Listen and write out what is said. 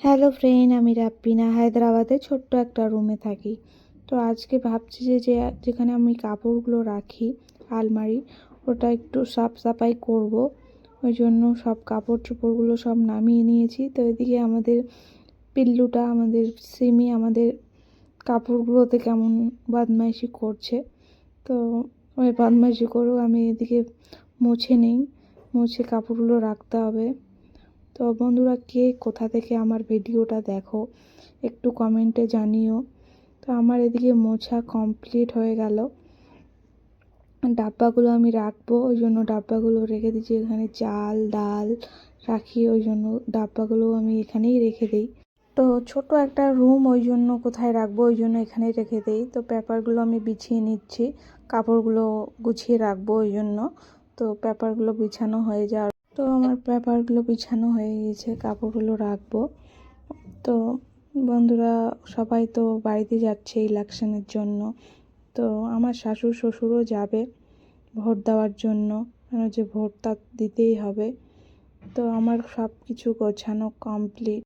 Hello friend, আমি রাব্বিনা হায়দ্রাবাদে ছোট্ট একটা রুমে থাকি। তো আজকে ভাবছি যেখানে আমি কাপড়গুলো রাখি আলমারি, ওটা একটু সাফ সাফাই করব। ওই জন্য সব কাপড় চোপড়গুলো সব নামিয়ে নিয়েছি। তো এদিকে আমাদের পিল্লুটা, আমাদের সিমি, আমাদের কাপড়গুলোতে কেমন বদমাইশি করছে। তো ওই বদমাইশি করেও আমি এদিকে মুছে নেই, মুছে কাপড়গুলো রাখতে হবে। তো বন্ধুরা, কে কোথা থেকে আমার ভিডিওটা দেখো একটু কমেন্টে জানিও। তো আমার এদিকে মোছা কমপ্লিট হয়ে গেল। ডাব্বাগুলো আমি রাখবো, ওই জন্য ডাব্বাগুলো রেখে দিচ্ছি এখানে। চাল ডাল রাখি, ওই জন্য ডাব্বাগুলো আমি এখানেই রেখে দিই। তো ছোট একটা রুম, ওই জন্য কোথায় রাখবো, ওই জন্য এখানেই রেখে দিই। তো পেপারগুলো আমি বিছিয়ে নিচ্ছি, কাপড়গুলো গুছিয়ে রাখবো ওই জন্য। তো পেপারগুলো বিছানো হয়ে যাওয়ার, তো আমার পেপারগুলো বিছানো হয়ে গেছে, কাপড়গুলো রাখবো। তো বন্ধুরা, সবাই তো বাড়িতে যাচ্ছে ইলেকশনের জন্য। তো আমার শাশুড় শ্বশুরও যাবে ভোট দেওয়ার জন্য, যে ভোটটা দিতেই হবে। তো আমার সব কিছু গোছানো কমপ্লিট।